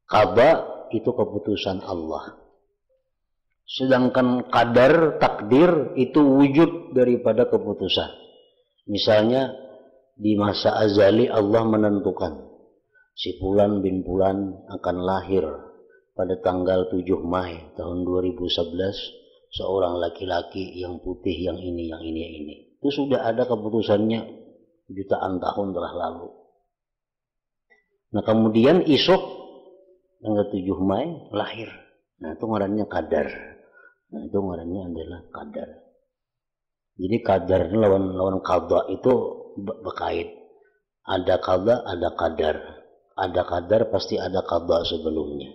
Qada itu keputusan Allah. Sedangkan qadar, takdir itu wujud daripada keputusan. Misalnya di masa azali Allah menentukan si Fulan bin Fulan akan lahir pada tanggal 7 Mei tahun 2011, seorang laki-laki yang putih, yang ini. Itu sudah ada keputusannya jutaan tahun telah lalu. Nah kemudian esok tanggal 7 Mei lahir. Nah itu ngarannya qadar. Nah itu ngarannya adalah qadar. Jadi qadar lawan qada itu berkait. Ada qada, ada qadar. Ada qadar pasti ada qada sebelumnya.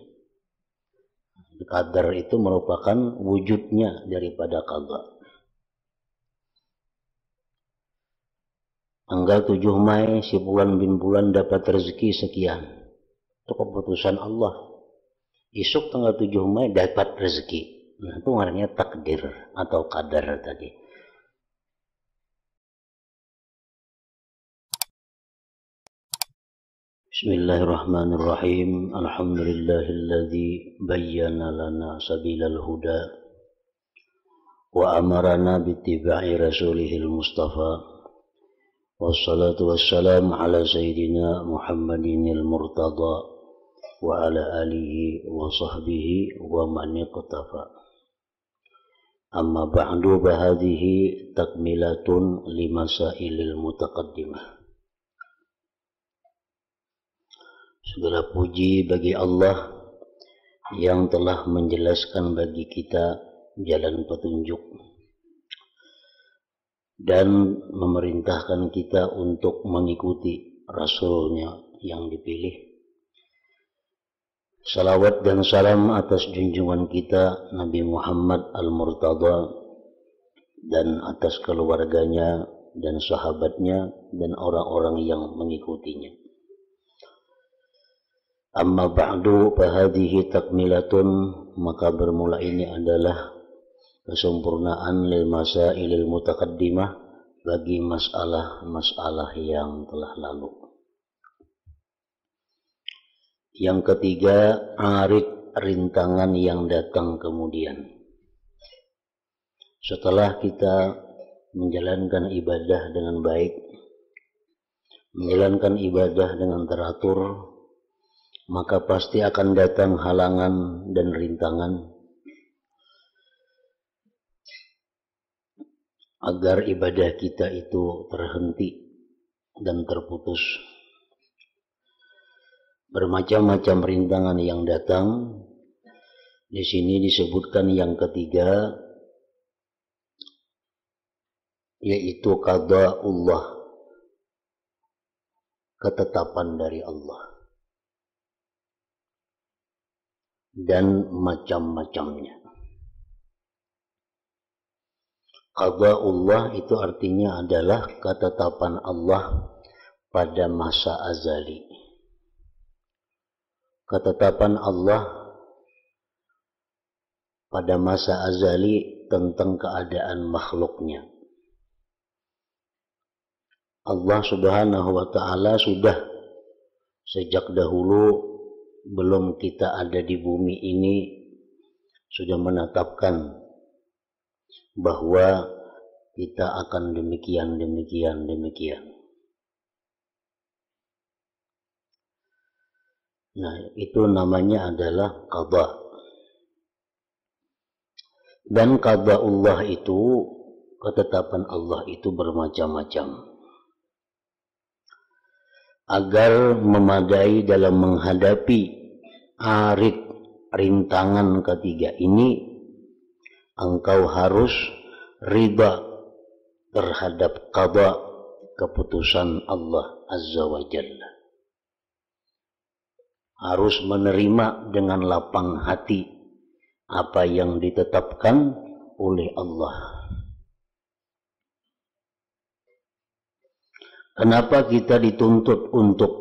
Qadar itu merupakan wujudnya daripada qada. Tanggal 7 Mei si Fulan bin Fulan dapat rezeki sekian. Itu keputusan Allah. Esok tanggal 7 Mei dapat rezeki. Nah itu namanya takdir atau qadar tadi. Bismillahirrahmanirrahim. Alhamdulillahilladzi bayyana lana sabilal huda wa amarana bittiba'i rasulihil mustafa. Wassalatu wassalamu ala sayyidina Muhammadinil murtada wa ala alihi wa sahbihi wa man iqtafa. Amma ba'du, bahadhihi takmilatun limasailil mutaqaddimah. Segala puji bagi Allah yang telah menjelaskan bagi kita jalan petunjuk dan memerintahkan kita untuk mengikuti Rasulnya yang dipilih. Salawat dan salam atas junjungan kita Nabi Muhammad Al-Murtada dan atas keluarganya dan sahabatnya dan orang-orang yang mengikutinya. Amma ba'du fahadihi takmilatun, maka bermula ini adalah kesempurnaan lil masailil mutaqaddimah bagi masalah-masalah yang telah lalu. Yang ketiga, arid, rintangan yang datang kemudian. Setelah kita menjalankan ibadah dengan baik, menjalankan ibadah dengan teratur, maka pasti akan datang halangan dan rintangan agar ibadah kita itu terhenti dan terputus. Bermacam-macam rintangan yang datang. Di sini disebutkan yang ketiga, yaitu qada'ullah, ketetapan dari Allah, dan macam-macamnya. Qada'ullah itu artinya adalah ketetapan Allah pada masa azali. Ketetapan Allah pada masa azali tentang keadaan makhluknya. Allah Subhanahu wa ta'ala sudah sejak dahulu, belum kita ada di bumi ini, sudah menetapkan bahwa kita akan demikian. Nah, itu namanya adalah qada. Dan qada'ullah itu, ketetapan Allah itu bermacam-macam. Agar memadai dalam menghadapi arid, rintangan ketiga ini, engkau harus ridha terhadap qada, keputusan Allah Azza wa Jalla. Harus menerima dengan lapang hati apa yang ditetapkan oleh Allah. Kenapa kita dituntut untuk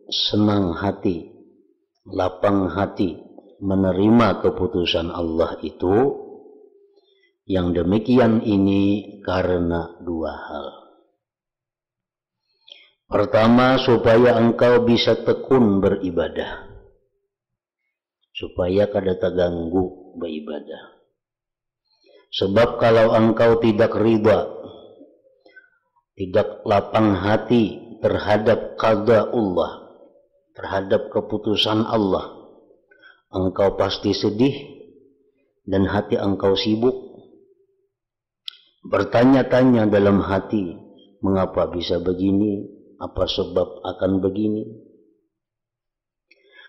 senang hati, lapang hati, menerima keputusan Allah itu? Yang demikian ini karena dua hal. Pertama, supaya engkau bisa tekun beribadah. supaya kada terganggu beribadah. Sebab kalau engkau tidak ridha, tidak lapang hati terhadap qada Allah, terhadap keputusan Allah, engkau pasti sedih dan hati engkau sibuk, bertanya-tanya dalam hati, mengapa bisa begini, apa sebab akan begini.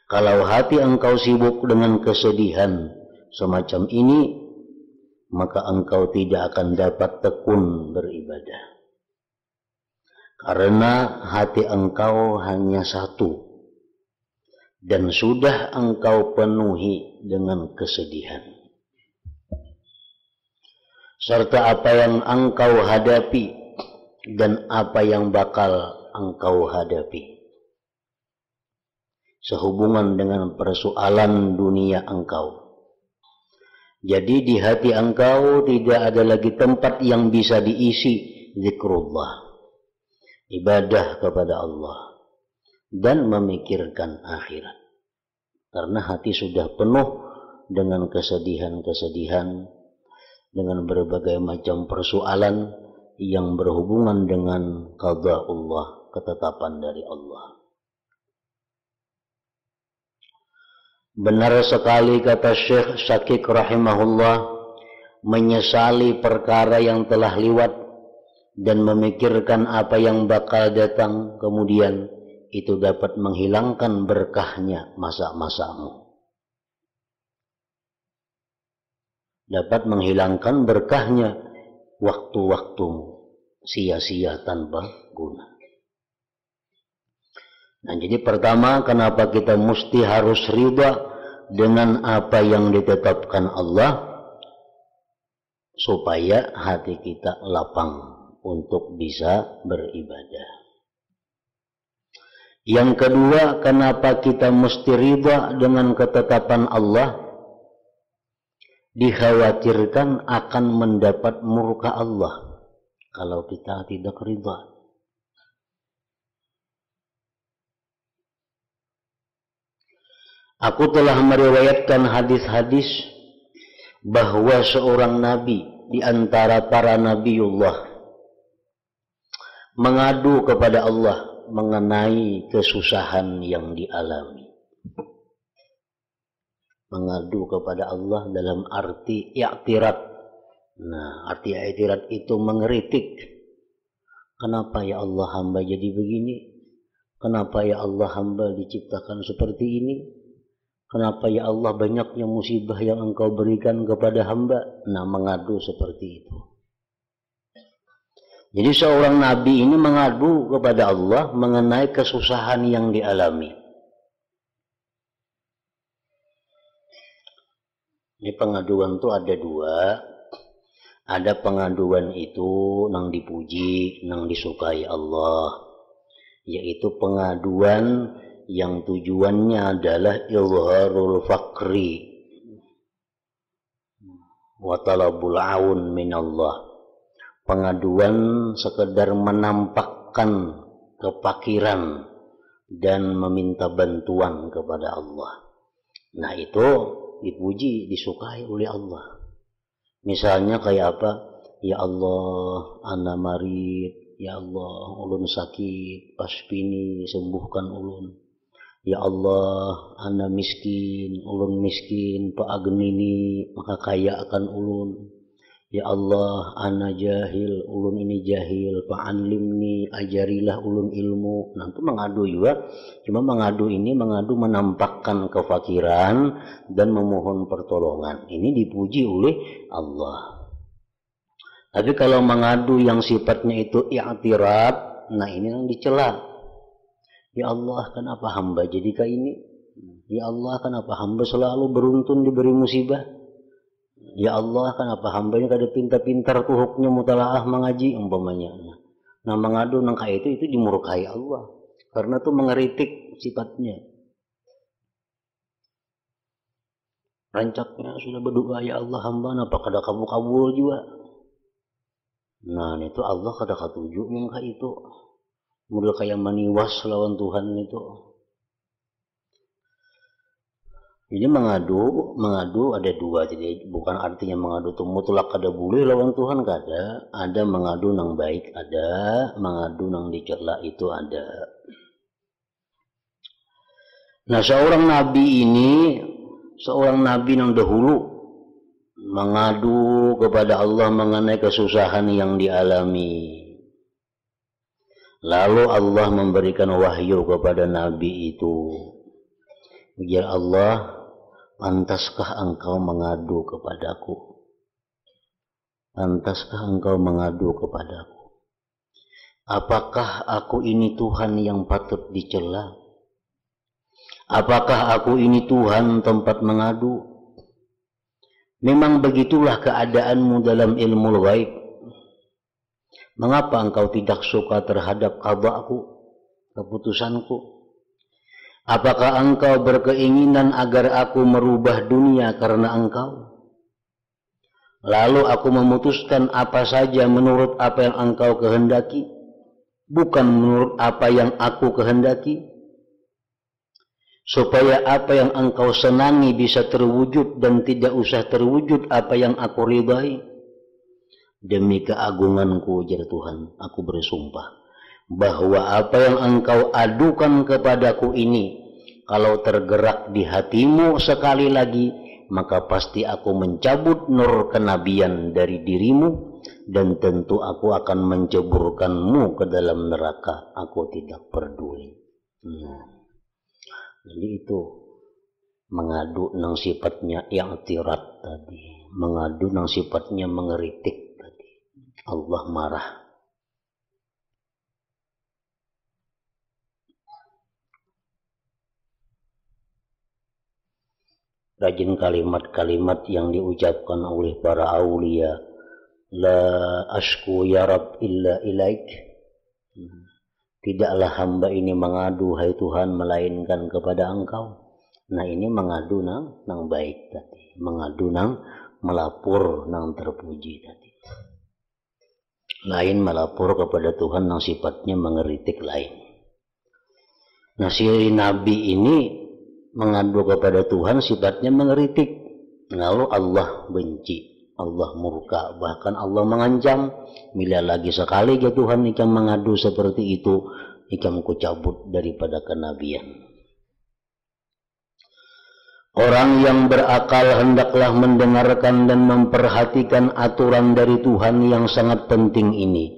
Kalau hati engkau sibuk dengan kesedihan semacam ini, maka engkau tidak akan dapat tekun beribadah. Karena hati engkau hanya satu, dan sudah engkau penuhi dengan kesedihan. Serta apa yang engkau hadapi dan apa yang bakal engkau hadapi, sehubungan dengan persoalan dunia engkau. Jadi di hati engkau tidak ada lagi tempat yang bisa diisi zikrullah, ibadah kepada Allah, dan memikirkan akhirat. Karena hati sudah penuh dengan kesedihan-kesedihan, dengan berbagai macam persoalan yang berhubungan dengan qada Allah, ketetapan dari Allah. Benar sekali kata Syekh Syakik rahimahullah, menyesali perkara yang telah lewat dan memikirkan apa yang bakal datang kemudian, itu dapat menghilangkan berkahnya masa-masamu. Dapat menghilangkan berkahnya waktu-waktumu sia-sia tanpa guna. Nah, jadi pertama, kenapa kita mesti harus ridha dengan apa yang ditetapkan Allah, supaya hati kita lapang untuk bisa beribadah. Yang kedua, kenapa kita mesti ridha dengan ketetapan Allah? Dikhawatirkan akan mendapat murka Allah kalau kita tidak ridha. Aku telah meriwayatkan hadis-hadis bahwa seorang nabi di antara para nabiullah mengadu kepada Allah mengenai kesusahan yang dialami. Mengadu kepada Allah dalam arti i'tirad. Nah, arti i'tirad itu mengeritik. Kenapa ya Allah hamba jadi begini? Kenapa ya Allah hamba diciptakan seperti ini? Kenapa ya Allah banyaknya musibah yang engkau berikan kepada hamba? Nah, mengadu seperti itu. Jadi seorang nabi ini mengadu kepada Allah mengenai kesusahan yang dialami. Ini pengaduan itu ada dua. Ada pengaduan itu nang dipuji, nang disukai Allah, yaitu pengaduan yang tujuannya adalah izharul faqri wa talabul aun minallah. Pengaduan sekedar menampakkan kefakiran dan meminta bantuan kepada Allah. Nah, itu dipuji, disukai oleh Allah. Misalnya kayak apa? Ya Allah, ana marid. Ya Allah, ulun sakit, paspini sembuhkan ulun. Ya Allah, ana miskin, ulun miskin, paagnini, maka kaya akan ulun. Ya Allah, ana jahil, ulun ini jahil, fa'allimni, ajarilah ulun ilmu. Nah, itu mengadu juga. Cuma mengadu ini mengadu menampakkan kefakiran dan memohon pertolongan. Ini dipuji oleh Allah. Tapi kalau mengadu yang sifatnya itu i'tirad, nah ini yang dicela. Ya Allah, kenapa hamba jadi kayak ini? Ya Allah, kenapa hamba selalu beruntun diberi musibah? Ya Allah, kenapa hamba ini kada pintar-pintar tuh huknya mutalaah mengaji umpamanya. Nah, mengadu nang kayak itu dimurkai Allah karena itu mengeritik sifatnya. Rancaknya sudah berdoa, ya Allah hamba napa kada kabul juga. Nah, itu Allah kada katuju mangka itu. Model kayak maniwas lawan Tuhan itu. Jadi mengadu ada dua. Jadi bukan artinya mengadu itu mutlak ada boleh lawan Tuhan kada. Ada mengadu nang baik ada, mengadu nang dicela itu ada. Nah seorang nabi nang dahulu mengadu kepada Allah mengenai kesusahan yang dialami. Lalu Allah memberikan wahyu kepada nabi itu. Ya Allah, pantaskah engkau mengadu kepadaku? Pantaskah engkau mengadu kepadaku? Apakah aku ini Tuhan yang patut dicela? Apakah aku ini Tuhan tempat mengadu? Memang begitulah keadaanmu dalam ilmu ghaib. Mengapa engkau tidak suka terhadap qada'ku, keputusanku? Apakah engkau berkeinginan agar aku merubah dunia karena engkau? Lalu aku memutuskan apa saja menurut apa yang engkau kehendaki, bukan menurut apa yang aku kehendaki, supaya apa yang engkau senangi bisa terwujud dan tidak usah terwujud apa yang aku ridai. Demi keagunganku, ujar Tuhan, aku bersumpah bahwa apa yang engkau adukan kepadaku ini, kalau tergerak di hatimu sekali lagi, maka pasti aku mencabut nur kenabian dari dirimu, dan tentu aku akan menceburkanmu ke dalam neraka. Aku tidak peduli. Jadi itu mengadu nang sifatnya i'tirat tadi, mengadu nang sifatnya mengeritik tadi. Allah marah. Rajin kalimat-kalimat yang diucapkan oleh para aulia. La ashku ya Rab illa ilaik. Tidaklah hamba ini mengadu, hai Tuhan, melainkan kepada engkau. Nah ini mengadu nang baik tadi. Mengadu nang melapor nang terpuji tadi. Lain melapor kepada Tuhan nang sifatnya mengeritik lain. Nah si Nabi ini mengadu kepada Tuhan sifatnya mengeritik. Lalu Allah benci, Allah murka, bahkan Allah mengancam, bila lagi sekali ya Tuhan ikam mengadu seperti itu, ikam ku cabut daripada kenabian. Orang yang berakal hendaklah mendengarkan dan memperhatikan aturan dari Tuhan yang sangat penting ini,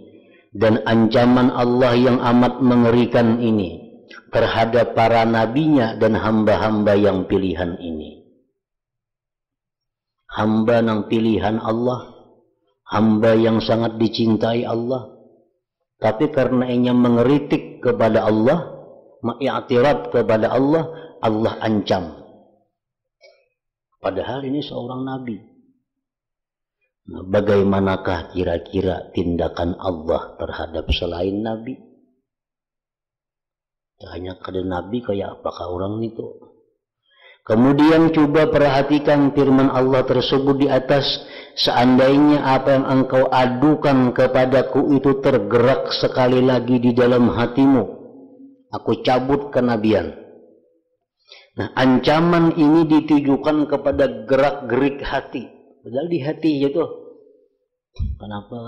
dan ancaman Allah yang amat mengerikan ini terhadap para nabinya dan hamba-hamba yang pilihan ini. Hamba yang pilihan Allah, hamba yang sangat dicintai Allah, tapi karena ia mengeritik kepada Allah, mengiktiraf kepada Allah, Allah ancam. Padahal ini seorang nabi. Nah, bagaimanakah kira-kira tindakan Allah terhadap selain nabi? Hanya kada nabi kayak apakah orang itu. Kemudian coba perhatikan firman Allah tersebut di atas. Seandainya apa yang engkau adukan kepadaku itu tergerak sekali lagi di dalam hatimu, aku cabut kenabian. Nah ancaman ini ditujukan kepada gerak-gerik hati. Padahal di hati itu. Kenapa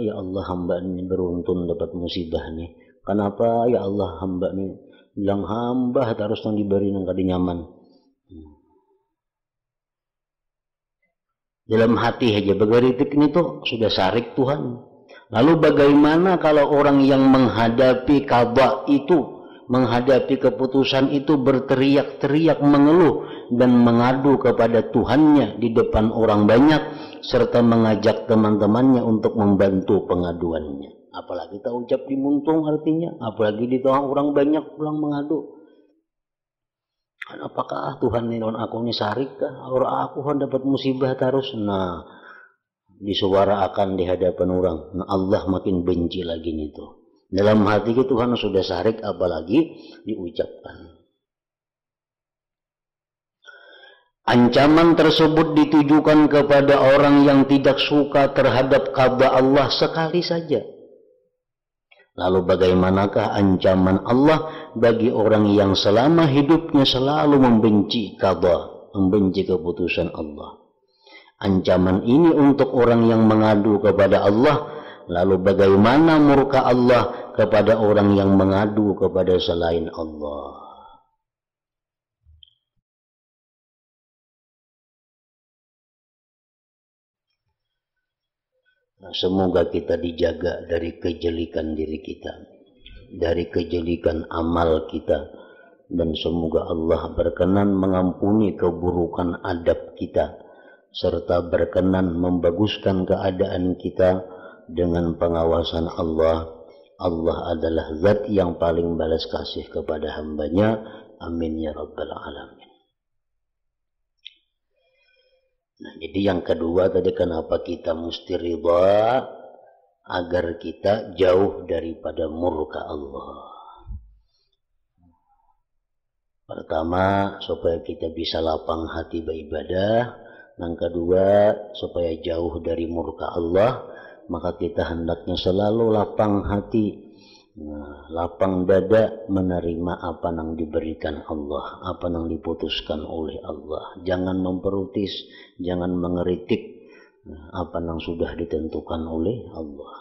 ya Allah hamba ini beruntun dapat musibah nih? Kenapa ya Allah hamba ini bilang hamba harus nang diberi nang kada nyaman. Dalam hati aja begeritik ini tuh sudah syarik Tuhan. Lalu bagaimana kalau orang yang menghadapi qada itu, menghadapi keputusan itu berteriak-teriak mengeluh dan mengadu kepada Tuhannya di depan orang banyak serta mengajak teman-temannya untuk membantu pengaduannya. Apalagi kita ucap di muntung artinya, apalagi di tengah orang banyak pulang mengadu. Apakah Tuhan ini aku ini sarik kah? Orang aku dapat musibah terus. Nah, disuarakan di hadapan orang. Nah, Allah makin benci lagi nih tuh. Dalam hati Tuhan sudah sarik, apalagi diucapkan. Ancaman tersebut ditujukan kepada orang yang tidak suka terhadap qada Allah sekali saja. Lalu bagaimanakah ancaman Allah bagi orang yang selama hidupnya selalu membenci qada membenci keputusan Allah. Ancaman ini untuk orang yang mengadu kepada Allah, lalu bagaimana murka Allah kepada orang yang mengadu kepada selain Allah. Nah, semoga kita dijaga dari kejelikan diri kita, dari kejelikan amal kita, dan semoga Allah berkenan mengampuni keburukan adab kita, serta berkenan membaguskan keadaan kita dengan pengawasan Allah. Allah adalah zat yang paling balas kasih kepada hambanya. Amin ya rabbal alamin. Nah, jadi yang kedua tadi, kenapa kita mesti ridha? Agar kita jauh daripada murka Allah. Pertama, supaya kita bisa lapang hati beribadah. Yang kedua, supaya jauh dari murka Allah, maka kita hendaknya selalu lapang hati, lapang dada menerima apa yang diberikan Allah, apa yang diputuskan oleh Allah. Jangan memperutis, jangan mengeritik apa yang sudah ditentukan oleh Allah.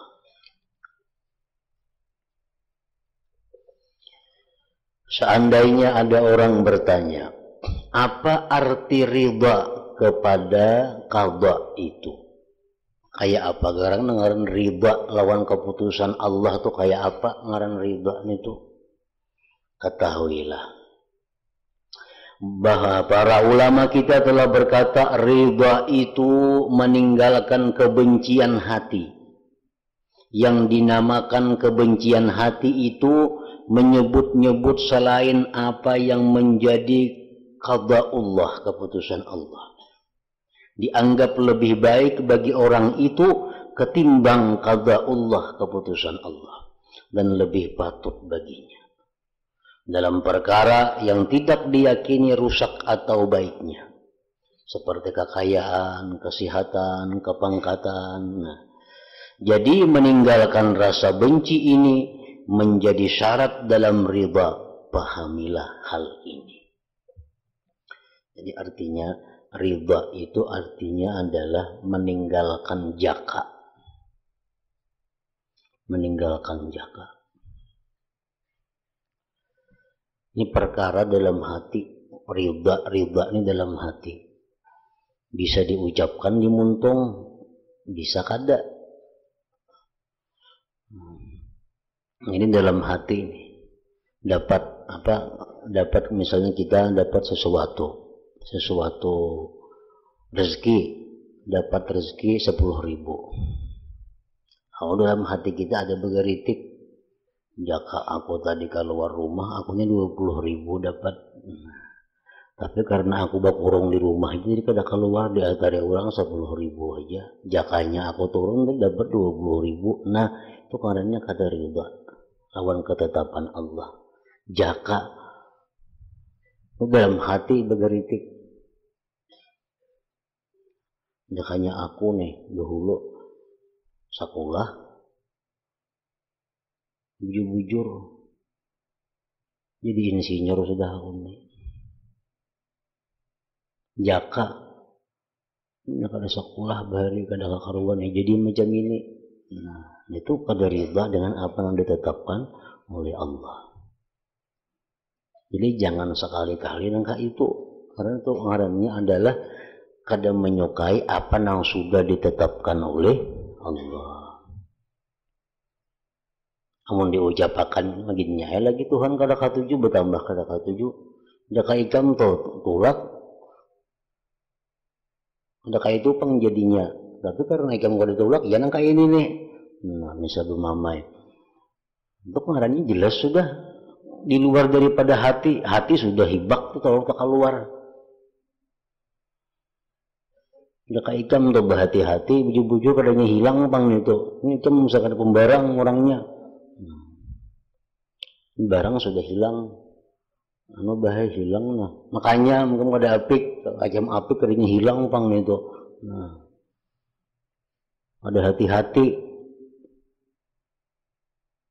Seandainya ada orang bertanya, apa arti ridha kepada qada itu? Kayak apa? Garang ngaran ridha lawan keputusan Allah tuh kayak apa ngaran ridha itu? Ketahuilah bahwa para ulama kita telah berkata ridha itu meninggalkan kebencian hati. Yang dinamakan kebencian hati itu menyebut-nyebut selain apa yang menjadi qada'ullah, keputusan Allah. Dianggap lebih baik bagi orang itu ketimbang qada'ullah, keputusan Allah, dan lebih patut baginya dalam perkara yang tidak diyakini rusak atau baiknya, seperti kekayaan, kesehatan, kepangkatan. Nah, jadi meninggalkan rasa benci ini menjadi syarat dalam ridha. Pahamilah hal ini. Jadi artinya ridha itu artinya adalah meninggalkan jaka. Meninggalkan jaka. Ini perkara dalam hati. Ridha ini dalam hati. Bisa diucapkan di muntung, bisa kada. Ini dalam hati ini. Dapat apa? Dapat misalnya kita dapat sesuatu rezeki, dapat rezeki 10.000. Kalau dalam hati kita ada begeritik, jaka aku tadi keluar rumah akunya 20.000 dapat. Tapi karena aku bakurung di rumah itu jadi kada keluar di antara orang 10.000 aja. Jakanya aku turun dapat 20.000. Nah, itu karenanya kada ridha lawan ketetapan Allah. Jaka dalam hati begeritik. Jakanya aku nih dahulu sekolah bujur-bujur jadi insinyur sudah aku nih. Jaka kada sekolah bahari kada karuan ya jadi macam ini. Nah, itu kada ridha dengan apa yang ditetapkan oleh Allah. Jadi jangan sekali-kali nangka itu, karena itu ngarannya adalah kada menyukai apa yang sudah ditetapkan oleh Allah. Namun diucapakan begini lagi Tuhan kada katuju bertambah kada katuju. Jaka ikam tulak, jaka itu pengjadinya. Tapi karena ikam kada tulak, ya nangka ini nih. Nah, misal mamai. Itu ngarannya jelas sudah di luar daripada hati. Hati sudah hibak tuh kalau tak keluar. Jaka ikam tuh berhati-hati, bujur-bujur kadanya hilang pang itu. Ini ikam misalkan pembarang orangnya. Barang sudah hilang, bahaya hilang. Nah, makanya mungkin ada apik, kacam apik kadanya hilang pang itu. Nah, ada hati-hati.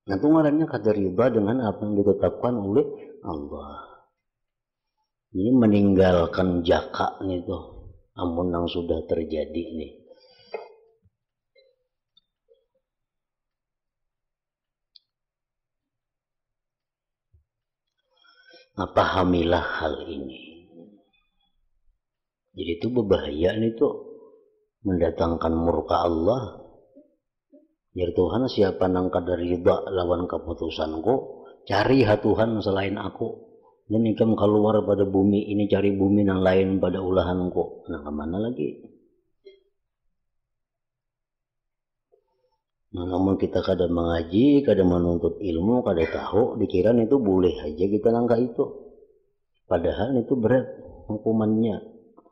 Nah, itu ngarannya kada ridha dengan apa yang ditetapkan oleh Allah. Ini meninggalkan jaka nih tuh, amun yang sudah terjadi nih. Pahamilah hal ini. Jadi itu berbahaya nih tuh, mendatangkan murka Allah. Ya Tuhan, siapa nang kada ridha lawan keputusanku, cari Tuhan selain aku. Dan ikam keluar pada bumi ini, cari bumi yang lain pada ulahanku. Nah, kemana lagi? Nah, namun kita kada mengaji, kada menuntut ilmu, kada tahu, dikira itu boleh aja kita langkah itu. Padahal itu berat hukumannya.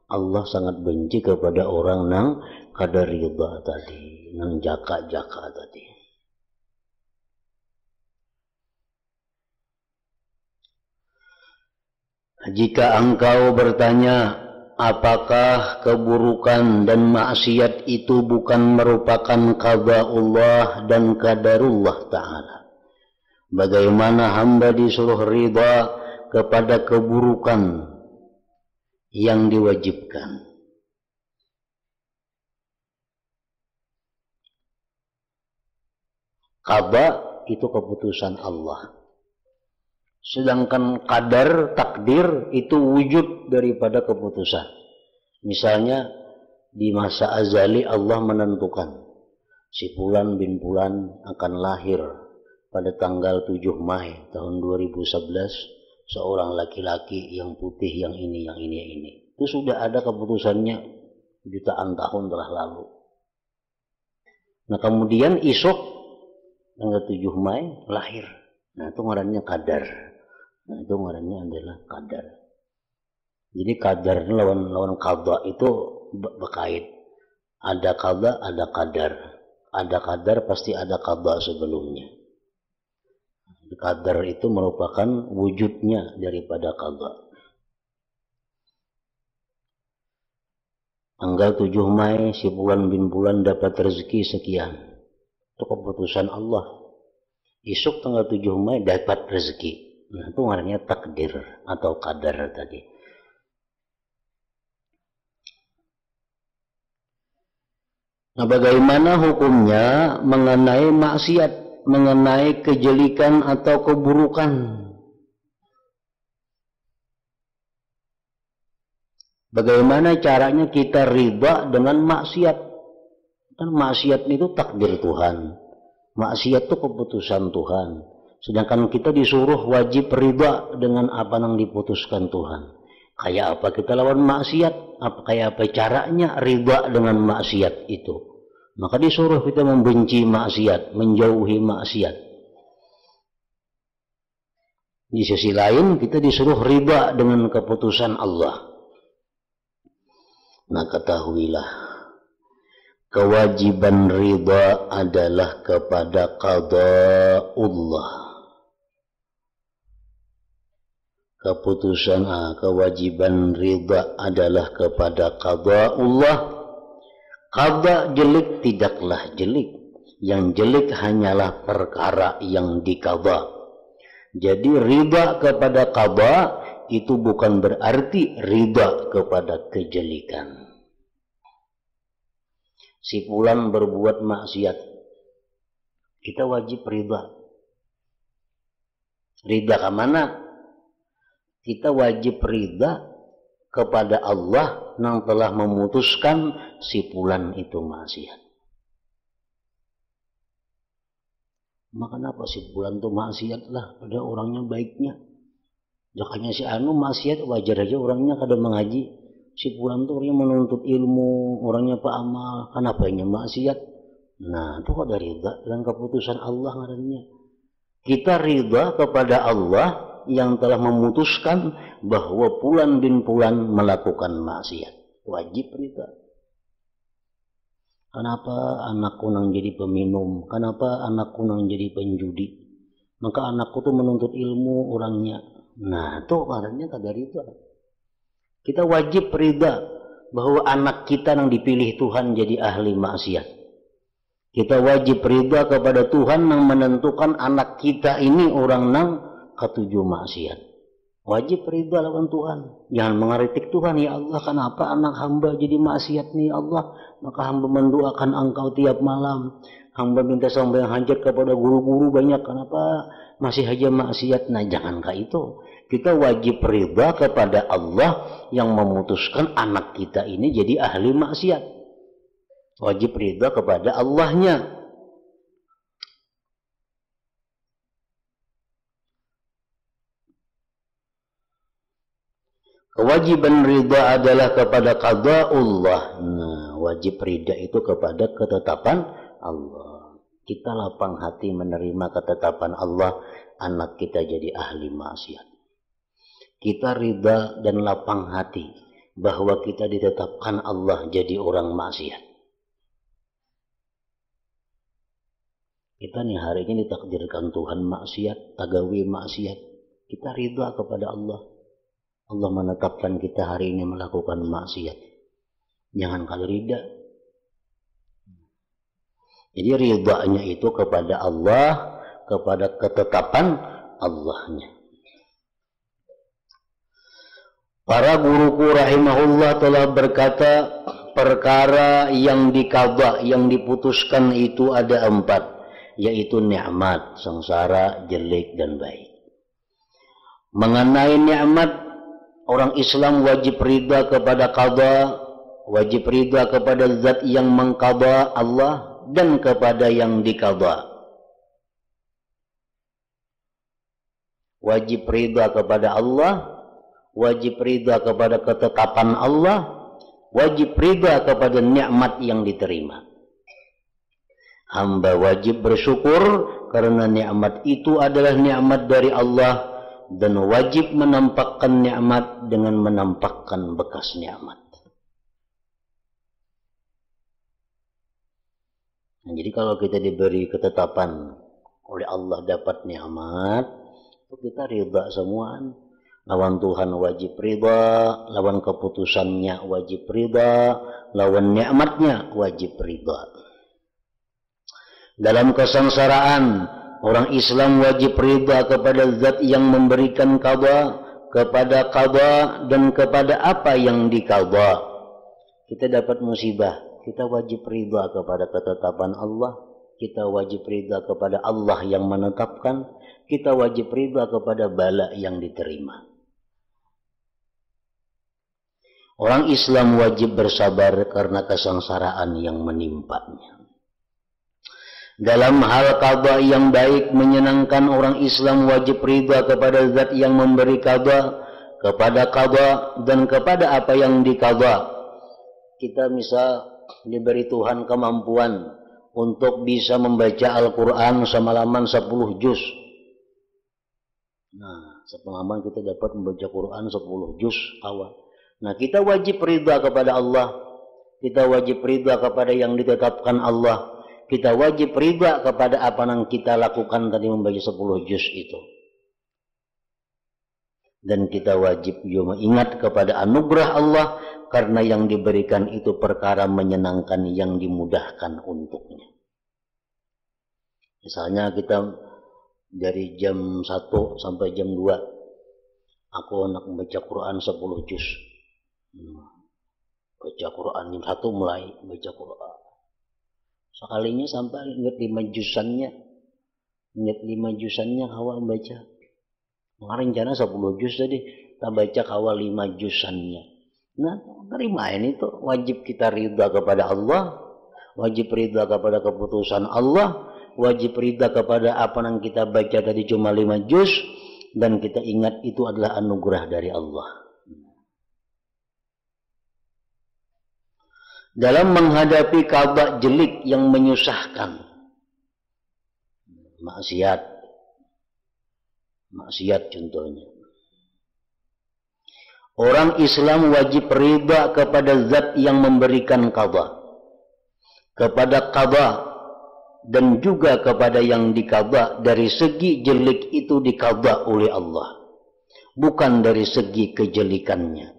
Allah sangat benci kepada orang nang kada ridha tadi, nang jaka-jaka tadi. Jika engkau bertanya, apakah keburukan dan maksiat itu bukan merupakan qada'ullah dan qadarullah ta'ala? Bagaimana hamba disuruh ridha kepada keburukan yang diwajibkan? Qada itu keputusan Allah. Sedangkan qadar, takdir itu wujud daripada keputusan. Misalnya di masa azali Allah menentukan si Fulan bin Fulan akan lahir pada tanggal 7 Mei tahun 2011, seorang laki-laki yang putih, yang ini. Itu sudah ada keputusannya jutaan tahun telah lalu. Nah, kemudian esok tanggal 7 Mei lahir. Nah, itu ngarannya qadar. Nah, itu ngarannya adalah qadar. Jadi qadar lawan qada itu berkait. Ada qada, ada qadar. Ada qadar pasti ada qada sebelumnya. Qadar itu merupakan wujudnya daripada qada. Tanggal 7 Mei si Fulan bin Fulan dapat rezeki sekian. Itu keputusan Allah. Esok tanggal 7 Mei dapat rezeki. Nah, itu namanya takdir atau qadar tadi. Nah, bagaimana hukumnya mengenai maksiat, mengenai kejelikan atau keburukan? Bagaimana caranya kita ridha dengan maksiat? Kan maksiat itu takdir Tuhan. Maksiat itu keputusan Tuhan. Sedangkan kita disuruh wajib ridha dengan apa yang diputuskan Tuhan. Kayak apa kita lawan maksiat? Kayak apa caranya ridha dengan maksiat itu? Maka disuruh kita membenci maksiat, menjauhi maksiat. Di sisi lain kita disuruh ridha dengan keputusan Allah. Nah, ketahuilah, kewajiban ridha adalah kepada qada'ullah. Kewajiban ridha adalah kepada qada'ullah. Qada jelek tidaklah jelek. Yang jelek hanyalah perkara yang diqada. Jadi ridha kepada qada itu bukan berarti ridha kepada kejelekan. Si Fulan berbuat maksiat, kita wajib ridha. Ridha ke mana? Kita wajib ridha kepada Allah yang telah memutuskan si Fulan itu maksiat. Maka kenapa si Fulan itu maksiat lah, pada orangnya baiknya. Jakanya si anu maksiat, wajar aja orangnya kada mengaji. Si Fulan itu orangnya menuntut ilmu, orangnya pak amal, kenapa ini maksiat? Nah, itu kada ridha dengan keputusan Allah ngarannya. Kita ridha kepada Allah yang telah memutuskan bahwa Fulan bin Fulan melakukan maksiat. Wajib ridha. Kenapa anakku nang jadi peminum? Kenapa anakku nang jadi penjudi? Maka anakku tuh menuntut ilmu orangnya. Nah, itu karena kada ridha. Kita wajib ridha bahwa anak kita yang dipilih Tuhan jadi ahli maksiat. Kita wajib ridha kepada Tuhan yang menentukan anak kita ini orang nang ketujuh maksiat. Wajib ridha lawan Tuhan. Jangan mengkritik Tuhan, ya Allah kenapa anak hamba jadi maksiat nih Allah. Maka hamba mendoakan engkau tiap malam. Hamba minta sampai hajat kepada guru-guru banyak. Kenapa masih aja maksiat? Nah jangankah itu. Kita wajib ridha kepada Allah yang memutuskan anak kita ini jadi ahli maksiat. Wajib ridha kepada Allahnya. Kewajiban ridha adalah kepada qada'ullah. Nah, wajib ridha itu kepada ketetapan Allah. Kita lapang hati menerima ketetapan Allah, anak kita jadi ahli maksiat. Kita ridha dan lapang hati bahwa kita ditetapkan Allah jadi orang maksiat. Kita nih hari ini ditakdirkan Tuhan maksiat, tagawi maksiat. Kita ridha kepada Allah. Allah menetapkan kita hari ini melakukan maksiat. Jangan kali ridha. Jadi ridhanya itu kepada Allah, kepada ketetapan Allahnya. Para guruku rahimahullah telah berkata, perkara yang diqadha, yang diputuskan itu ada 4, yaitu nikmat, sengsara, jelek dan baik. Mengenai nikmat, orang Islam wajib ridha kepada qadha, wajib ridha kepada zat yang mengqadha Allah dan kepada yang diqadha. Wajib ridha kepada Allah, wajib ridha kepada ketetapan Allah, wajib ridha kepada nikmat yang diterima. Hamba wajib bersyukur karena nikmat itu adalah nikmat dari Allah, dan wajib menampakkan nikmat dengan menampakkan bekas nikmat. Nah, jadi kalau kita diberi ketetapan oleh Allah dapat nikmat, itu kita ridha semuaan. Lawan Tuhan wajib ridha, lawan keputusannya wajib ridha, lawan nikmatnya wajib ridha. Dalam kesengsaraan, orang Islam wajib ridha kepada zat yang memberikan qadha, kepada qadha dan kepada apa yang diqadha. Kita dapat musibah, kita wajib ridha kepada ketetapan Allah, kita wajib ridha kepada Allah yang menetapkan, kita wajib ridha kepada bala yang diterima. Orang Islam wajib bersabar karena kesengsaraan yang menimpanya. Dalam hal qadha yang baik menyenangkan, orang Islam wajib ridha kepada zat yang memberi qadha, kepada qadha dan kepada apa yang diqadha. Kita misal diberi Tuhan kemampuan untuk bisa membaca Al-Quran semalaman 10 juz. Nah, semalaman kita dapat membaca Quran 10 juz awal. Nah, kita wajib ridha kepada Allah, kita wajib ridha kepada yang ditetapkan Allah. Kita wajib ridha kepada apa yang kita lakukan tadi membaca 10 juz itu. Dan kita wajib juga ingat kepada anugerah Allah karena yang diberikan itu perkara menyenangkan yang dimudahkan untuknya. Misalnya kita dari jam 1 sampai jam 2 aku nak membaca Quran 10 juz. Baca Quran jam 1 mulai baca Quran. Sekalinya sampai ingat 5 jusannya. Ingat 5 jusannya awal baca. Kemarin rencana 10 juz tadi. Kita baca awal 5 jusannya. Nah, terimain itu. Wajib kita ridha kepada Allah. Wajib ridha kepada keputusan Allah. Wajib ridha kepada apa yang kita baca tadi cuma 5 juz. Dan kita ingat itu adalah anugerah dari Allah. Dalam menghadapi qadha jelek yang menyusahkan, maksiat contohnya, orang Islam wajib ridha kepada zat yang memberikan qadha, kepada qadha dan juga kepada yang diqadha. Dari segi jelek itu diqadha oleh Allah, bukan dari segi kejelikannya.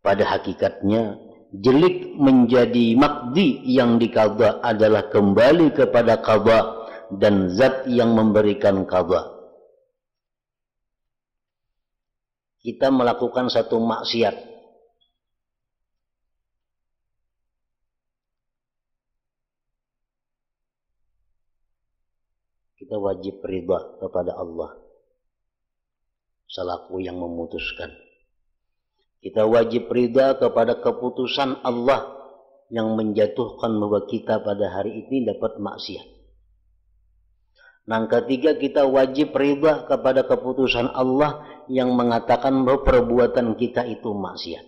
Pada hakikatnya jelek menjadi makdi yang diqadha adalah kembali kepada qadha dan zat yang memberikan qadha. kita melakukan satu maksiat, kita wajib ridha kepada Allah selaku yang memutuskan. Kita wajib ridha kepada keputusan Allah yang menjatuhkan bahwa kita pada hari ini dapat maksiat. Yang ketiga, kita wajib ridha kepada keputusan Allah yang mengatakan bahwa perbuatan kita itu maksiat.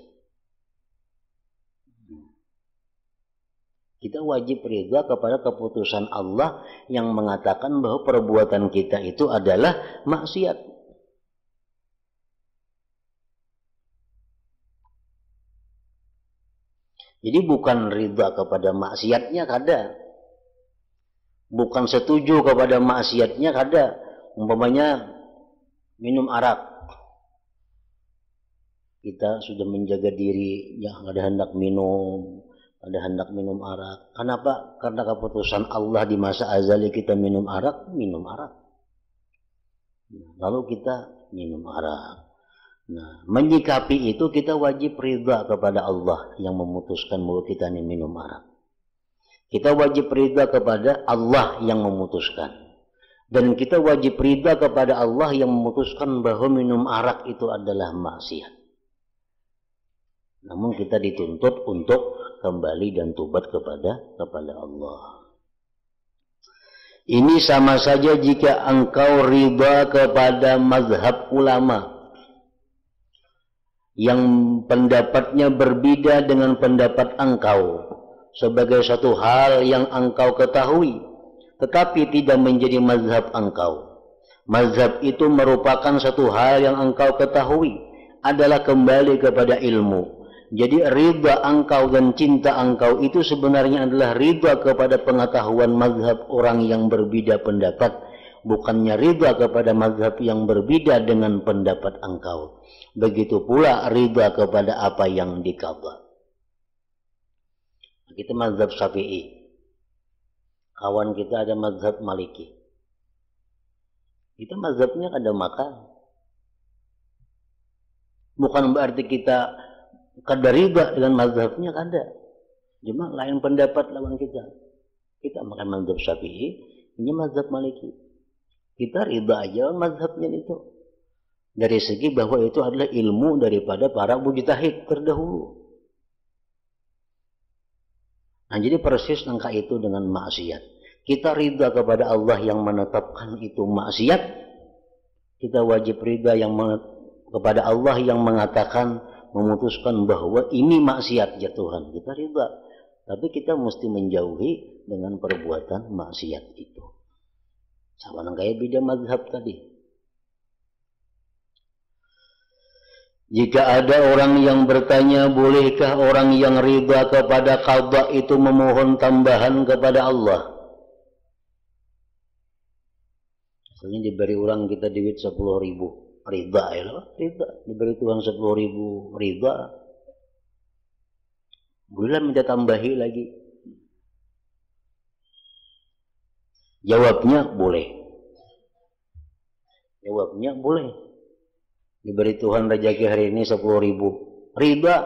Kita wajib ridha kepada keputusan Allah yang mengatakan bahwa perbuatan kita itu adalah maksiat. Jadi bukan ridha kepada maksiatnya kada, bukan setuju kepada maksiatnya kada. Umpamanya minum arak, kita sudah menjaga diri, ya ada hendak minum, ada hendak minum arak. Kenapa? Karena keputusan Allah di masa azali kita minum arak, lalu kita minum arak. Nah, menyikapi itu kita wajib ridha kepada Allah yang memutuskan bahwa kita ini minum arak. Kita wajib ridha kepada Allah yang memutuskan. Dan kita wajib ridha kepada Allah yang memutuskan bahwa minum arak itu adalah maksiat. Namun kita dituntut untuk kembali dan tobat kepada Allah. Ini sama saja jika engkau ridha kepada mazhab ulama yang pendapatnya berbeda dengan pendapat engkau sebagai satu hal yang engkau ketahui, tetapi tidak menjadi mazhab engkau. Mazhab itu merupakan satu hal yang engkau ketahui, adalah kembali kepada ilmu. Jadi ridha engkau dan cinta engkau itu sebenarnya adalah ridha kepada pengetahuan mazhab orang yang berbeda pendapat, bukannya ridha kepada mazhab yang berbeda dengan pendapat engkau. Begitu pula ridha kepada apa yang dikabah. Kita mazhab Syafi'i, kawan kita ada mazhab Maliki. Kita mazhabnya kada makan. Bukan berarti kita kada ridha dengan mazhabnya, kada. Cuma lain pendapat lawan kita. Kita makan mazhab Syafi'i, ini mazhab Maliki. Kita ridha aja mazhabnya itu. Dari segi bahwa itu adalah ilmu daripada para mujtahid terdahulu. Nah, jadi persis angka itu dengan maksiat. Kita ridha kepada Allah yang menetapkan itu maksiat. Kita wajib ridha kepada Allah yang mengatakan, memutuskan bahwa ini maksiat ya Tuhan. Kita ridha. Tapi kita mesti menjauhi dengan perbuatan maksiat itu. Sama kayak beda mazhab tadi. Jika ada orang yang bertanya, bolehkah orang yang ridha kepada qada itu memohon tambahan kepada Allah? Misalnya diberi orang kita duit 10.000, ridha ya loh, ridha. Diberi Tuhan 10.000, ridha. Bolehlah minta tambahi lagi. Jawabnya boleh. Jawabnya boleh. Diberi Tuhan rezeki hari ini 10.000, ridha,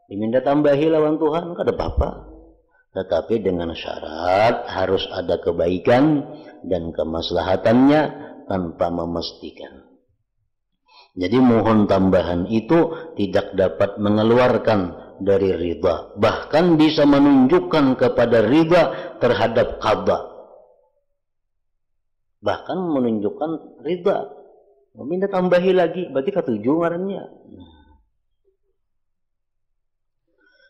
diminta tambahi lawan Tuhan, kada apa-apa. Tetapi dengan syarat harus ada kebaikan dan kemaslahatannya tanpa memastikan. Jadi mohon tambahan itu tidak dapat mengeluarkan dari ridha, bahkan bisa menunjukkan kepada ridha terhadap qada. Bahkan menunjukkan ridha. Minta tambahi lagi, berarti ketujuh ngarannya.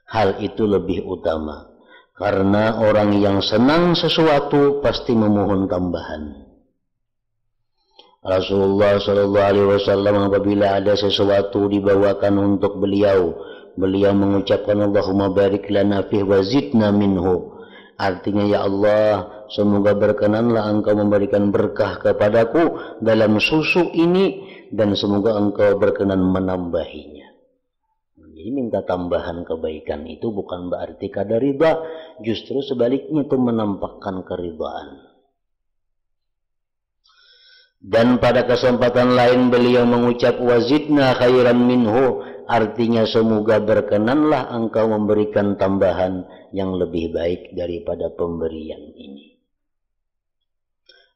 Hal itu lebih utama, karena orang yang senang sesuatu pasti memohon tambahan. Rasulullah Shallallahu Alaihi Wasallam apabila ada sesuatu dibawakan untuk beliau mengucapkan Allahumma barik lana fih wa zidna minhu. Artinya, ya Allah, semoga berkenanlah engkau memberikan berkah kepadaku dalam susu ini dan semoga engkau berkenan menambahinya. Jadi minta tambahan kebaikan itu bukan berarti kada ridha, justru sebaliknya itu menampakkan keridhaan. Dan pada kesempatan lain beliau mengucap wazidna khairan minhu, artinya semoga berkenanlah engkau memberikan tambahan yang lebih baik daripada pemberian ini.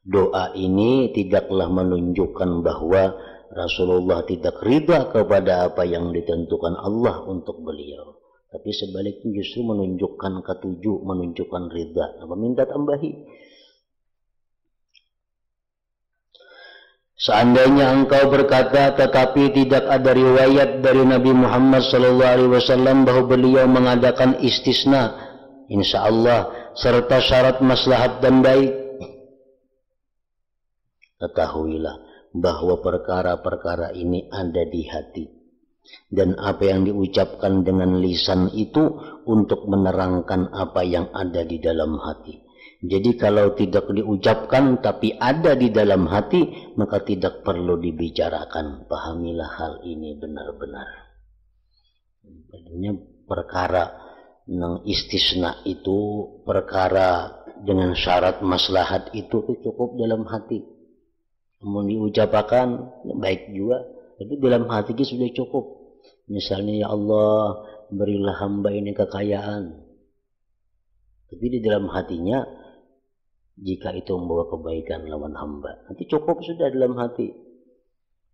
Doa ini tidaklah menunjukkan bahwa Rasulullah tidak ridha kepada apa yang ditentukan Allah untuk beliau, tapi sebaliknya justru menunjukkan ketujuh, menunjukkan ridha, meminta tambahi. Seandainya engkau berkata tetapi tidak ada riwayat dari Nabi Muhammad SAW bahwa beliau mengadakan istisna, insya Allah, serta syarat maslahat dan baik, ketahuilah bahwa perkara-perkara ini ada di hati, dan apa yang diucapkan dengan lisan itu untuk menerangkan apa yang ada di dalam hati. Jadi kalau tidak diucapkan tapi ada di dalam hati, maka tidak perlu dibicarakan. Pahamilah hal ini benar-benar. Artinya perkara yang istisna itu, perkara dengan syarat maslahat itu cukup dalam hati. Mau diucapkan baik juga, tapi dalam hati kita sudah cukup. Misalnya, ya Allah, berilah hamba ini kekayaan. Tapi di dalam hatinya, jika itu membawa kebaikan lawan hamba, nanti cukup sudah dalam hati.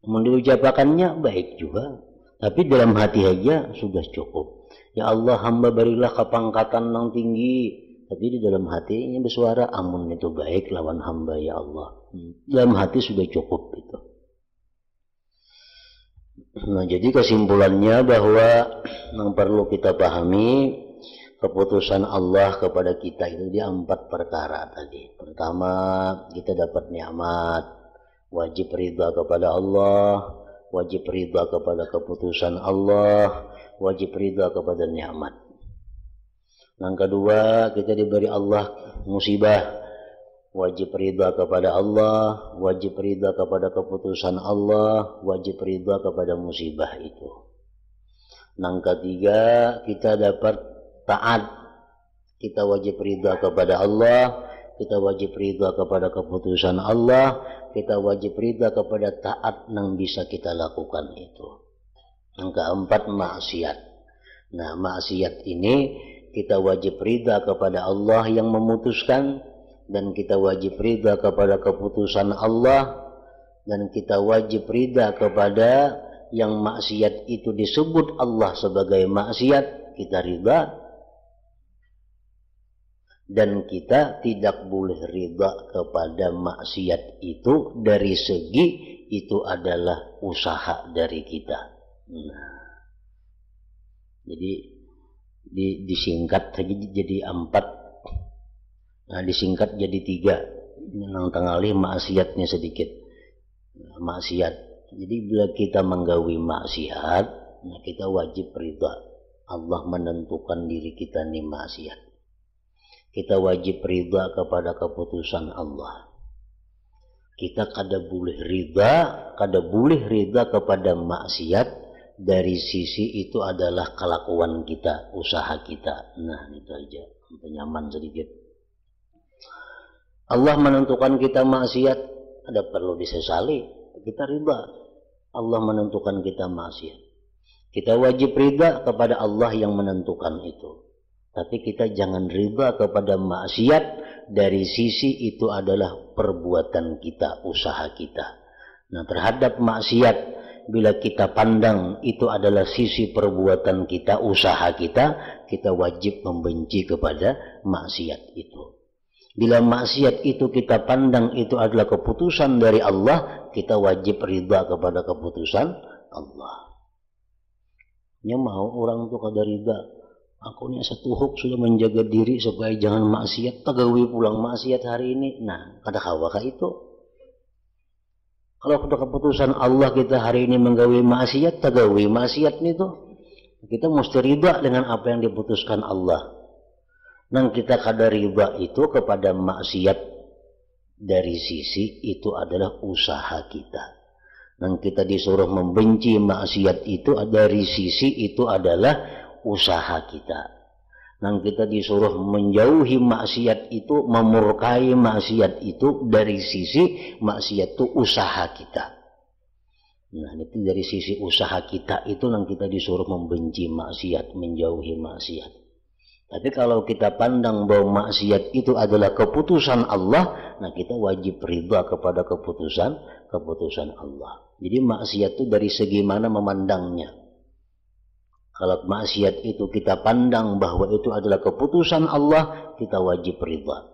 Mau diucapkannya baik juga, tapi dalam hati aja sudah cukup. Ya Allah, hamba berilah kepangkatan yang tinggi, tapi di dalam hatinya bersuara, amun itu baik lawan hamba ya Allah. Dalam hati sudah cukup itu. Nah, jadi kesimpulannya bahwa yang perlu kita pahami, keputusan Allah kepada kita itu di 4 perkara tadi. Pertama, kita dapat nikmat, wajib ridha kepada Allah, wajib ridha kepada keputusan Allah, wajib ridha kepada nikmat. Yang kedua, kita diberi Allah musibah, wajib ridha kepada Allah, wajib ridha kepada keputusan Allah, wajib ridha kepada musibah itu. Yang ketiga, kita dapat taat, kita wajib ridha kepada Allah, kita wajib ridha kepada keputusan Allah, kita wajib ridha kepada taat yang bisa kita lakukan itu. Yang keempat, maksiat. Nah, maksiat ini kita wajib ridha kepada Allah yang memutuskan, dan kita wajib ridha kepada keputusan Allah, dan kita wajib ridha kepada yang maksiat itu disebut Allah sebagai maksiat, kita ridha. Dan kita tidak boleh ridha kepada maksiat itu dari segi itu adalah usaha dari kita. Nah, jadi disingkat saja jadi 4. Nah, disingkat jadi 3. Yang tengah maksiatnya sedikit. Maksiat. Jadi bila kita menggawi maksiat, nah kita wajib ridha. Allah menentukan diri kita ini maksiat. Kita wajib ridha kepada keputusan Allah. Kita kada boleh ridha kepada maksiat dari sisi itu adalah kelakuan kita, usaha kita. Nah, itu aja. Nyaman sedikit. Allah menentukan kita maksiat, ada perlu disesali. Kita ridha. Allah menentukan kita maksiat. Kita wajib ridha kepada Allah yang menentukan itu. Tapi kita jangan ridha kepada maksiat dari sisi itu adalah perbuatan kita, usaha kita. Nah, terhadap maksiat, bila kita pandang itu adalah sisi perbuatan kita, usaha kita, kita wajib membenci kepada maksiat itu. Bila maksiat itu kita pandang itu adalah keputusan dari Allah, kita wajib ridha kepada keputusan Allah. Nya mau orang itu kada ridha. Aku ni satuhuk sudah menjaga diri supaya jangan maksiat, tagawi pulang maksiat hari ini. Nah, kada kawakah itu? Kalau sudah keputusan Allah kita hari ini menggawi maksiat, tagawi maksiat itu. Kita mesti ridha dengan apa yang diputuskan Allah. Dan kita kada ridha itu kepada maksiat dari sisi itu adalah usaha kita. Dan kita disuruh membenci maksiat itu dari sisi itu adalah usaha kita. Nah, kita disuruh menjauhi maksiat itu, memurkai maksiat itu dari sisi maksiat itu usaha kita. Nah, itu dari sisi usaha kita itu yang kita disuruh membenci maksiat, menjauhi maksiat. Tapi kalau kita pandang bahwa maksiat itu adalah keputusan Allah, nah kita wajib ridha kepada keputusan Allah. Jadi maksiat itu dari segi mana memandangnya. Kalau maksiat itu kita pandang bahwa itu adalah keputusan Allah, kita wajib ridha.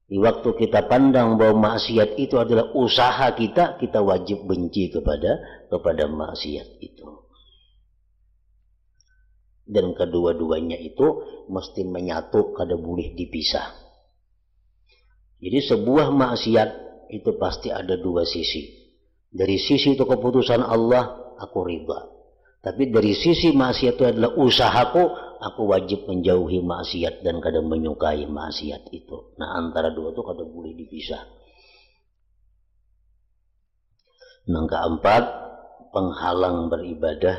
Di waktu kita pandang bahwa maksiat itu adalah usaha kita, kita wajib benci kepada maksiat itu. Dan kedua-duanya itu mesti menyatu, kada boleh dipisah. Jadi sebuah maksiat itu pasti ada dua sisi. Dari sisi itu keputusan Allah, aku ridha. Tapi dari sisi maksiat itu adalah usahaku, aku wajib menjauhi maksiat dan kadang menyukai maksiat itu. Nah, antara dua itu kadang boleh dipisah. Yang keempat, penghalang beribadah